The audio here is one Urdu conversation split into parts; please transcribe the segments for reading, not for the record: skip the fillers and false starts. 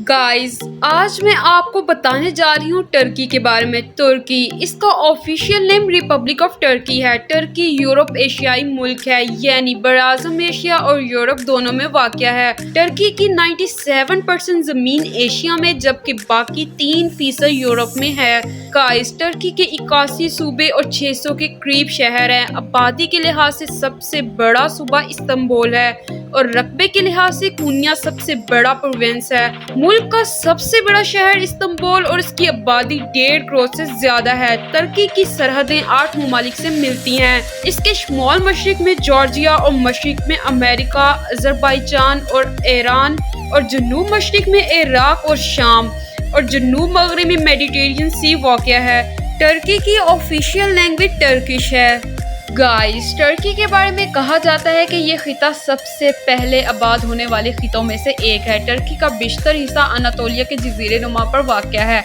گائز آج میں آپ کو بتانے جا رہی ہوں ٹرکی کے بارے میں۔ ترکی اس کا official name Republic of Turkey ہے۔ ٹرکی یورپ ایشیائی ملک ہے، یعنی براعظم ایشیا اور یورپ دونوں میں واقع ہے۔ ٹرکی کی 97% زمین ایشیا میں جبکہ باقی 3% یورپ میں ہے۔ گائز ٹرکی کے 81 صوبے اور 600 کے قریب شہر ہیں۔ آبادی کے لحاظ سے سب سے بڑا صوبہ استنبول ہے اور رقبے کے لحاظ سے کونیا سب سے بڑا پروونس ہے۔ ملک کا سب سے بڑا شہر استنبول اور اس کی آبادی 1.5 کروڑ سے زیادہ ہے۔ ترکی کی سرحدیں 8 ممالک سے ملتی ہیں۔ اس کے شمال مشرق میں جارجیا اور مشرق میں امریکہ، آذربائیجان اور ایران اور جنوب مشرق میں عراق اور شام اور جنوب مغرب میں میڈیٹرینین سی واقع ہے۔ ٹرکی کی آفیشیل لینگویج ٹرکش ہے۔ گائز ٹرکی کے بارے میں کہا جاتا ہے کہ یہ خطہ سب سے پہلے آباد ہونے والے خطوں میں سے ایک ہے۔ ٹرکی کا بیشتر حصہ اناطولیہ کے جزیرے نما پر واقع ہے۔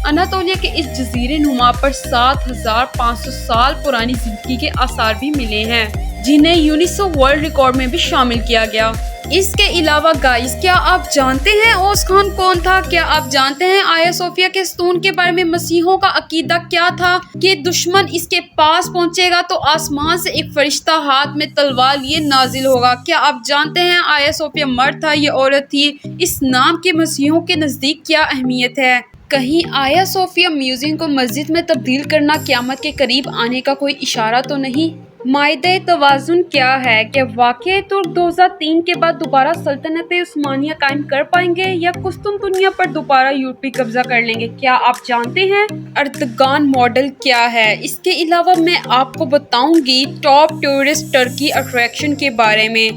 اناطولیہ کے اس جزیرے نما پر 7500 سال پرانی زندگی کے آثار بھی ملے ہیں، جنہیں یونیسکو ورلڈ ریکارڈ میں بھی شامل کیا گیا۔ اس کے علاوہ گائز کیا آپ جانتے ہیں اوس خان کون تھا؟ کیا آپ جانتے ہیں آیا صوفیہ کے ستون کے بارے میں مسیحیوں کا عقیدہ کیا تھا کہ دشمن اس کے پاس پہنچے گا تو آسمان سے ایک فرشتہ ہاتھ میں تلوار لیے نازل ہوگا؟ کیا آپ جانتے ہیں آیا صوفیہ مرد تھا یا عورت تھی؟ اس نام کی مسیحیوں کے نزدیک کیا اہمیت ہے؟ کہیں آیا صوفیہ میوزیم کو مسجد میں تبدیل کرنا قیامت کے قریب آنے کا کوئی اشارہ تو نہیں؟ معاہدہ توازن کیا ہے؟ کہ واقعہ ترک 2003 کے بعد دوبارہ سلطنت عثمانیہ قائم کر پائیں گے یا قسطنطنیہ پر دوبارہ یورپی قبضہ کر لیں گے؟ کیا آپ جانتے ہیں اردگان ماڈل کیا ہے؟ اس کے علاوہ میں آپ کو بتاؤں گی ٹاپ ٹورسٹ ٹرکی اٹریکشن کے بارے میں۔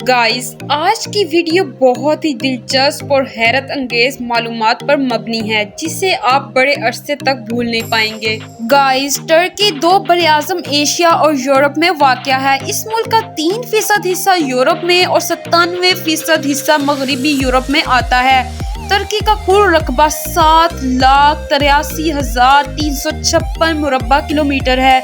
گائز آج کی ویڈیو بہت ہی دلچسپ اور حیرت انگیز معلومات پر مبنی ہے جسے آپ بڑے عرصے تک بھول نہیں پائیں گے۔ گائز ٹرکی 2 براعظم ایشیا اور یورپ میں واقع ہے۔ اس ملک کا 3% حصہ یورپ میں اور 97% حصہ مغربی یورپ میں آتا ہے۔ ترکی کا کل رقبہ 7,83,356 مربع کلومیٹر ہے۔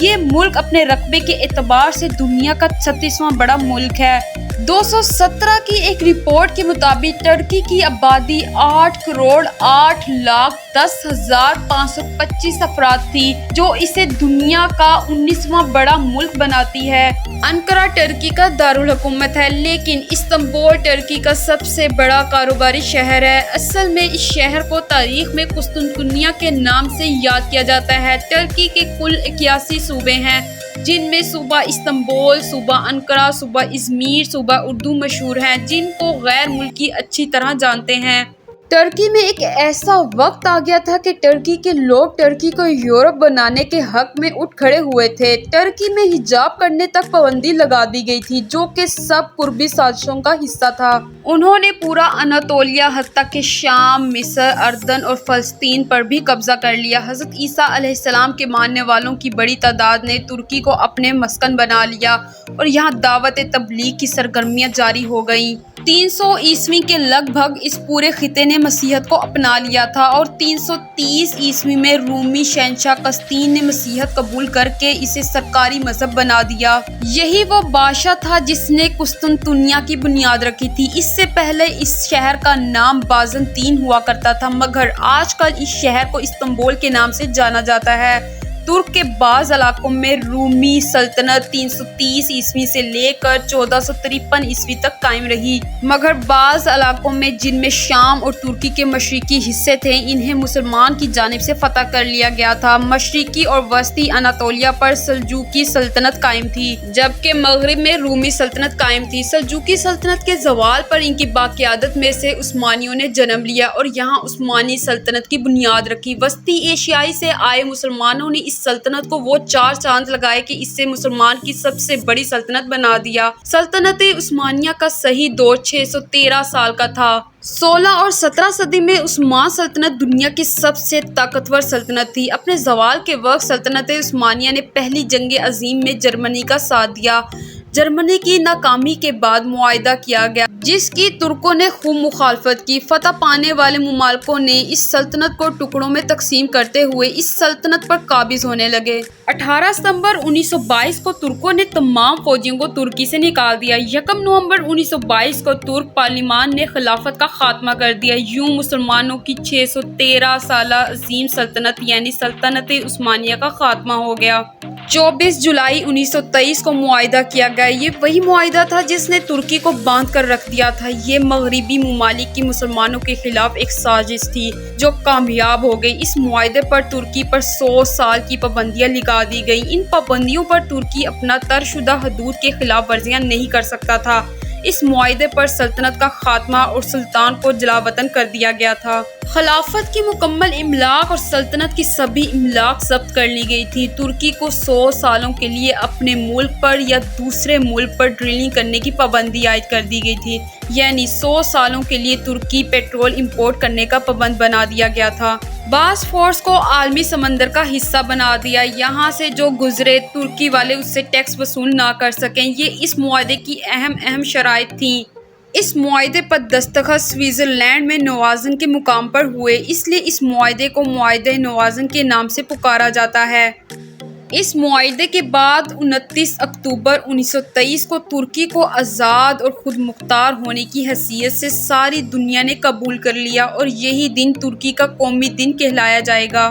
یہ ملک اپنے رقبے کے اعتبار سے دنیا کا 36واں بڑا ملک ہے۔ 2017 کی ایک رپورٹ کے مطابق ٹرکی کی آبادی 8,08,10,525 افراد تھی، جو اسے دنیا کا 19واں بڑا ملک بناتی ہے۔ انقرہ ٹرکی کا دارالحکومت ہے، لیکن استنبول ٹرکی کا سب سے بڑا کاروباری شہر ہے۔ اصل میں اس شہر کو تاریخ میں قسطنطنیہ کے نام سے یاد کیا جاتا ہے۔ ٹرکی کے کل 81 صوبے ہیں، جن میں صوبہ استنبول، صوبہ انقرہ، صوبہ ازمیر، صوبہ اردو مشہور ہیں، جن کو غیر ملکی اچھی طرح جانتے ہیں۔ ٹرکی میں ایک ایسا وقت آ گیا تھا کہ ٹرکی کے لوگ ٹرکی کو یورپ بنانے کے حق میں اٹھ کھڑے ہوئے تھے۔ ٹرکی میں حجاب کرنے تک پابندی لگا دی گئی تھی، جو کہ سب قربی سازشوں کا حصہ تھا۔ انہوں نے پورا اناطولیہ حتیٰ کہ شام، مصر، اردن اور فلسطین پر بھی قبضہ کر لیا۔ حضرت عیسیٰ علیہ السلام کے ماننے والوں کی بڑی تعداد نے ترکی کو اپنے مسکن بنا لیا اور یہاں دعوت تبلیغ کی سرگرمیاں جاری ہو گئیں۔ 300 عیسوی کے لگ بھگ اس پورے خطے نے مسیحیت کو اپنا لیا تھا اور 330 عیسوی میں رومی شہنشاہ قسطین نے مسیحیت قبول کر کے اسے سرکاری مذہب بنا دیا۔ یہی وہ بادشاہ تھا جس نے قسطنطنیہ کی بنیاد رکھی تھی۔ اس سے پہلے اس شہر کا نام بازنطین ہوا کرتا تھا، مگر آج کل اس شہر کو استنبول کے نام سے جانا جاتا ہے۔ ترک کے بعض علاقوں میں رومی سلطنت 330 عیسوی سے لے کر 1453 عیسوی تک قائم رہی، مگر بعض علاقوں میں جن میں شام اور ترکی کے مشرقی حصے تھے، انہیں مسلمان کی جانب سے فتح کر لیا گیا تھا۔ مشرقی اور وسطی اناطولیہ پر سلجوقی سلطنت قائم تھی، جبکہ مغرب میں رومی سلطنت قائم تھی۔ سلجوقی سلطنت کے زوال پر ان کی باقیادت میں سے عثمانیوں نے جنم لیا اور یہاں عثمانی سلطنت کی بنیاد رکھی۔ وسطی ایشیائی سے آئے مسلمانوں نے اس سلطنت کو وہ 4 چاند لگائے کہ اس سے مسلمان کی سب سے بڑی سلطنت بنا دیا۔ سلطنت عثمانیہ کا صحیح دور 613 سال کا تھا۔ 16 اور 17 صدی میں عثمان سلطنت دنیا کی سب سے طاقتور سلطنت تھی۔ اپنے زوال کے وقت سلطنت عثمانیہ نے پہلی جنگ عظیم میں جرمنی کا ساتھ دیا، جرمنی کی ناکامی کے بعد معاہدہ کیا گیا جس کی ترکوں نے خوب مخالفت کی۔ فتح پانے والے ممالکوں نے اس سلطنت کو ٹکڑوں میں تقسیم کرتے ہوئے اس سلطنت پر قابض ہونے لگے۔ 18 ستمبر 1922 کو ترکوں نے تمام فوجیوں کو ترکی سے نکال دیا۔ 1 نومبر 1922 کو ترک پارلیمان نے خلافت کا خاتمہ کر دیا۔ یوں مسلمانوں کی 613 سالہ عظیم سلطنت یعنی سلطنت عثمانیہ کا خاتمہ ہو گیا۔ 24 جولائی 1923 کو معاہدہ کیا گیا۔ یہ وہی معاہدہ تھا جس نے ترکی کو باندھ کر رکھ دیا تھا۔ یہ مغربی ممالک کی مسلمانوں کے خلاف ایک سازش تھی جو کامیاب ہو گئی۔ اس معاہدے پر ترکی پر 100 سال کی پابندیاں لگا دی گئی۔ ان پابندیوں پر ترکی اپنا طے شدہ حدود کے خلاف ورزیاں نہیں کر سکتا تھا۔ اس معاہدے پر سلطنت کا خاتمہ اور سلطان کو جلاوطن کر دیا گیا تھا۔ خلافت کی مکمل املاک اور سلطنت کی سبھی املاک ضبط کر لی گئی تھی۔ ترکی کو 100 سالوں کے لیے اپنے ملک پر یا دوسرے ملک پر ڈرلنگ کرنے کی پابندی عائد کر دی گئی تھی، یعنی 100 سالوں کے لیے ترکی پیٹرول امپورٹ کرنے کا پابند بنا دیا گیا تھا۔ باسفورس کو عالمی سمندر کا حصہ بنا دیا۔ یہاں سے جو گزرے ترکی والے اس سے ٹیکس وصول نہ کر سکیں۔ یہ اس معاہدے کی اہم شرائط تھیں۔ اس معاہدے پر دستخط سوئٹزرلینڈ میں نوازن کے مقام پر ہوئے، اس لیے اس معاہدے کو معاہدہ نوازن کے نام سے پکارا جاتا ہے۔ اس معاہدے کے بعد 29 اکتوبر 1923 کو ترکی کو آزاد اور خود مختار ہونے کی حیثیت سے ساری دنیا نے قبول کر لیا اور یہی دن ترکی کا قومی دن کہلایا جائے گا۔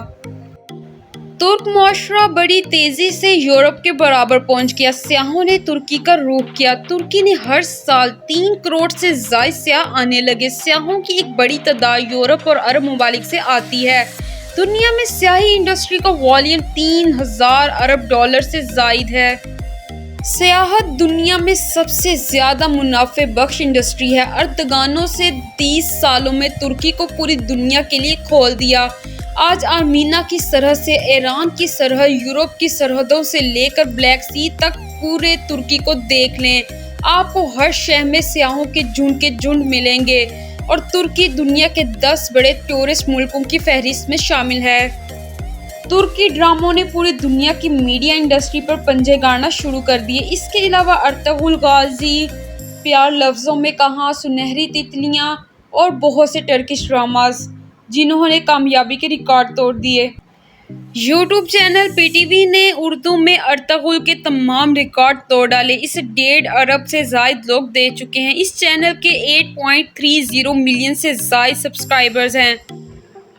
ترک معاشرہ بڑی تیزی سے یورپ کے برابر پہنچ گیا۔ سیاحوں نے ترکی کا رخ کیا۔ ترکی نے ہر سال 3 کروڑ سے زائد سیاح آنے لگے۔ سیاحوں کی ایک بڑی تعداد یورپ اور عرب ممالک سے آتی ہے۔ دنیا میں سیاحی انڈسٹری کا والیوم 3000 ارب ڈالر سے زائد ہے۔ سیاحت دنیا میں سب سے زیادہ منافع بخش انڈسٹری ہے۔ اردگانوں سے 30 سالوں میں ترکی کو پوری دنیا کے لیے کھول دیا۔ آج آرمینیا کی سرحد سے ایران کی سرحد، یورپ کی سرحدوں سے لے کر بلیک سی تک پورے ترکی کو دیکھ لیں، آپ کو ہر شہر میں سیاحوں کے جھنڈ ملیں گے اور ترکی دنیا کے 10 بڑے ٹورسٹ ملکوں کی فہرست میں شامل ہے۔ ترکی ڈراموں نے پوری دنیا کی میڈیا انڈسٹری پر پنجے گاڑنا شروع کر دیے۔ اس کے علاوہ ارطغرل غازی، پیار لفظوں میں کہاں، سنہری تتلیاں اور بہت سے ٹرکش ڈراماز جنہوں نے کامیابی کے ریکارڈ توڑ دیے۔ YouTube channel P T V نے اردو میں ارطغرل کے تمام ریکارڈ توڑ ڈالے۔ اسے 1.5 ارب سے زائد لوگ دیکھ چکے ہیں۔ اس چینل کے 8.30 ملین سے زائد سبسکرائبرز ہیں۔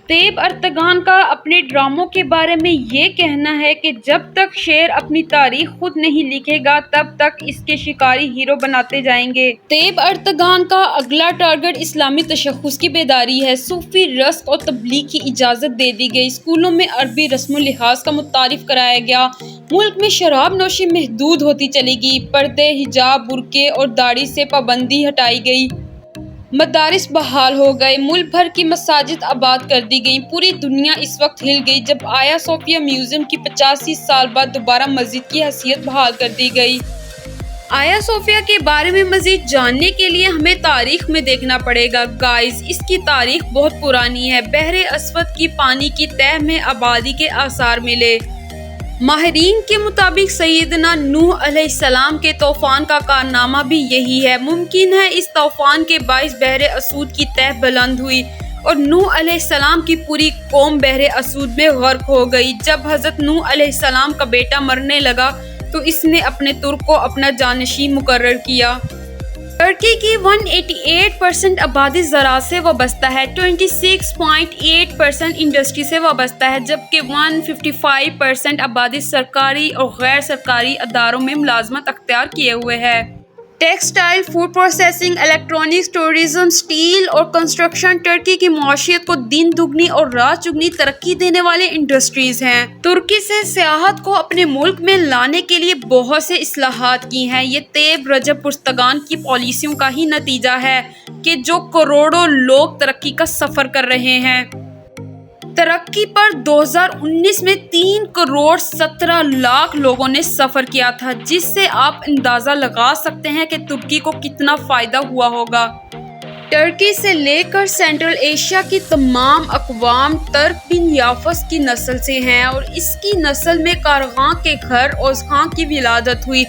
طیب ارتگان کا اپنے ڈراموں کے بارے میں یہ کہنا ہے کہ جب تک شعر اپنی تاریخ خود نہیں لکھے گا تب تک اس کے شکاری ہیرو بناتے جائیں گے۔ طیب ارتگان کا اگلا ٹارگٹ اسلامی تشخص کی بیداری ہے۔ صوفی رقص اور تبلیغ کی اجازت دے دی گئی۔ اسکولوں میں عربی رسم و لحاظ کا متعارف کرایا گیا۔ ملک میں شراب نوشی محدود ہوتی چلی گئی۔ پردے، حجاب، برقعے اور داڑھی سے پابندی ہٹائی گئی۔ مدارس بحال ہو گئے۔ ملک بھر کی مساجد آباد کر دی گئیں۔ پوری دنیا اس وقت ہل گئی جب آیا صوفیہ میوزیم کی 85 سال بعد دوبارہ مسجد کی حیثیت بحال کر دی گئی۔ آیا صوفیہ کے بارے میں مزید جاننے کے لیے ہمیں تاریخ میں دیکھنا پڑے گا۔ گائز، اس کی تاریخ بہت پرانی ہے۔ بحر اسود کی پانی کی تہہ میں آبادی کے آثار ملے۔ ماہرین کے مطابق سیدنا نوح علیہ السلام کے طوفان کا کارنامہ بھی یہی ہے۔ ممکن ہے اس طوفان کے باعث بحر اسود کی تہہ بلند ہوئی اور نوح علیہ السلام کی پوری قوم بحر اسود میں غرق ہو گئی۔ جب حضرت نوح علیہ السلام کا بیٹا مرنے لگا تو اس نے اپنے ترک کو اپنا جانشین مقرر کیا۔ ترکی کی 188% آبادی زراعت سے وابستہ ہے، 26.8% انڈسٹری سے وابستہ ہے، جبکہ 155% آبادی سرکاری اور غیر سرکاری اداروں میں ملازمت اختیار کیے ہوئے ہے۔ Textile, food processing, electronics, tourism, steel اور کنسٹرکشن ترکی کی معیشت کو دن دگنی اور رات چگنی ترقی دینے والے انڈسٹریز ہیں۔ ترکی سے سیاحت کو اپنے ملک میں لانے کے لیے بہت سے اصلاحات کی ہیں۔ یہ طیب رجب ارطغان کی پالیسیوں کا ہی نتیجہ ہے کہ جو کروڑوں لوگ ترقی کا سفر کر رہے ہیں۔ ترقی پر 2019 میں 3 کروڑ 17 لاکھ لوگوں نے سفر کیا تھا، جس سے آپ اندازہ لگا سکتے ہیں کہ ترکی کو کتنا فائدہ ہوا ہوگا۔ ترکی سے لے کر سینٹرل ایشیا کی تمام اقوام ترک بن یافس کی نسل سے ہیں اور اس کی نسل میں کارخان کے گھر اوزخان کی ولادت ہوئی۔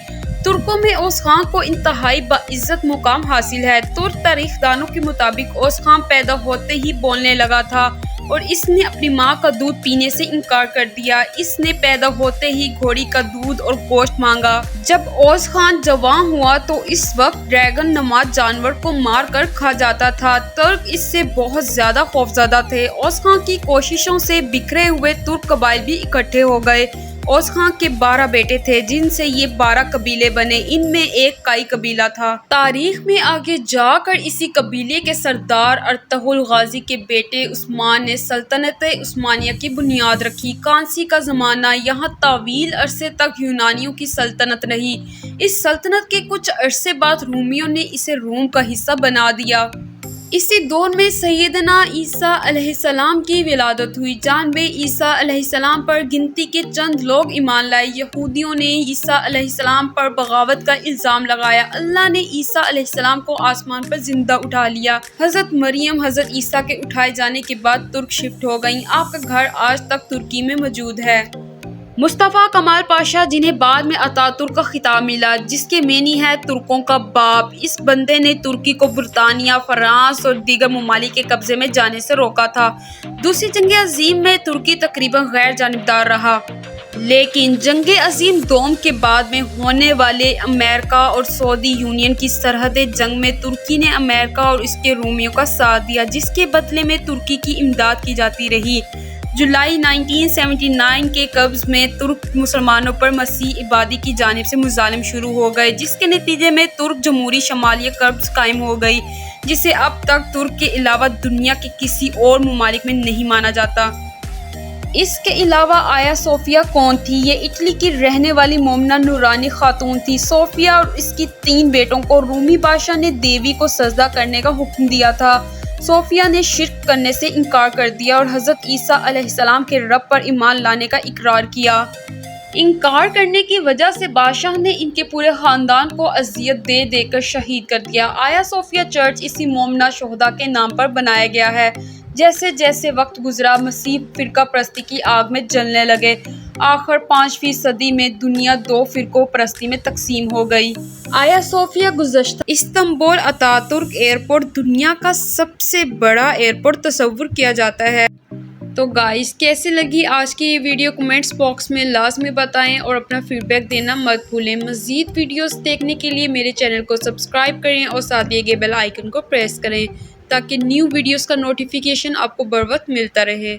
ترکوں میں اوس خان کو انتہائی باعزت مقام حاصل ہے۔ ترک تاریخ دانوں کے مطابق اوس خان پیدا ہوتے ہی بولنے لگا تھا اور اس نے اپنی ماں کا دودھ پینے سے انکار کر دیا۔ اس نے پیدا ہوتے ہی گھوڑی کا دودھ اور گوشت مانگا۔ جب اوس خان جوان ہوا تو اس وقت ڈریگن نماد جانور کو مار کر کھا جاتا تھا۔ ترک اس سے بہت زیادہ خوفزدہ تھے۔ اوس خان کی کوششوں سے بکھرے ہوئے ترک قبائل بھی اکٹھے ہو گئے۔ اوس خان کے 12 بیٹے تھے جن سے یہ 12 قبیلے بنے۔ ان میں ایک کائی قبیلہ تھا۔ تاریخ میں آگے جا کر اسی قبیلے کے سردار ارطغرل غازی کے بیٹے عثمان نے سلطنت عثمانیہ کی بنیاد رکھی۔ کانسی کا زمانہ یہاں طویل عرصے تک یونانیوں کی سلطنت رہی۔ اس سلطنت کے کچھ عرصے بعد رومیوں نے اسے روم کا حصہ بنا دیا۔ اسی دور میں سیدنا عیسیٰ علیہ السلام کی ولادت ہوئی۔ جانب عیسیٰ علیہ السلام پر گنتی کے چند لوگ ایمان لائے۔ یہودیوں نے عیسیٰ علیہ السلام پر بغاوت کا الزام لگایا۔ اللہ نے عیسیٰ علیہ السلام کو آسمان پر زندہ اٹھا لیا۔ حضرت مریم حضرت عیسیٰ کے اٹھائے جانے کے بعد ترک شفٹ ہو گئیں۔ آپ کا گھر آج تک ترکی میں موجود ہے۔ مصطفیٰ کمال پاشا، جنہیں بعد میں اتا ترک کا خطاب ملا، جس کے معنی ہے ترکوں کا باپ، اس بندے نے ترکی کو برطانیہ، فرانس اور دیگر ممالک کے قبضے میں جانے سے روکا تھا۔ دوسری جنگ عظیم میں ترکی تقریباً غیر جانبدار رہا، لیکن جنگ عظیم دوم کے بعد میں ہونے والے امریکہ اور سعودی یونین کی سرحدی جنگ میں ترکی نے امریکہ اور اس کے رومیوں کا ساتھ دیا، جس کے بدلے میں ترکی کی امداد کی جاتی رہی۔ جولائی 1979 کے قبض میں ترک مسلمانوں پر مسیحی آبادی کی جانب سے مظالم شروع ہو گئے، جس کے نتیجے میں ترک جمہوری شمالیہ قبرص قائم ہو گئی، جسے اب تک ترک کے علاوہ دنیا کے کسی اور ممالک میں نہیں مانا جاتا۔ اس کے علاوہ آیا صوفیہ کون تھی؟ یہ اٹلی کی رہنے والی مومنہ نورانی خاتون تھی۔ صوفیہ اور اس کی 3 بیٹوں کو رومی بادشاہ نے دیوی کو سجدہ کرنے کا حکم دیا تھا۔ صوفیہ نے شرک کرنے سے انکار کر دیا اور حضرت عیسیٰ علیہ السلام کے رب پر ایمان لانے کا اقرار کیا۔ انکار کرنے کی وجہ سے بادشاہ نے ان کے پورے خاندان کو اذیت دے دے کر شہید کر دیا۔ آیا صوفیہ چرچ اسی مومنہ شہداء کے نام پر بنایا گیا ہے۔ جیسے جیسے وقت گزرا، مسیح فرقہ پرستی کی آگ میں جلنے لگے۔ آخر 5ویں صدی میں دنیا 2 فرقوں پرستی میں تقسیم ہو گئی۔ آیا صوفیہ گزشتہ استنبول اتاترک ایئرپورٹ دنیا کا سب سے بڑا ایئرپورٹ تصور کیا جاتا ہے؟ تو گائز، کیسے لگی آج کی یہ ویڈیو کمنٹس باکس میں لازمی بتائیں اور اپنا فیڈ بیک دینا مت بھولیں۔ مزید ویڈیوز دیکھنے کے لیے میرے چینل کو سبسکرائب کریں اور ساتھ دیے گئے بیل آئیکن کو پریس کریں تاکہ نیو ویڈیوز کا نوٹیفیکیشن آپ کو بر وقت ملتا رہے۔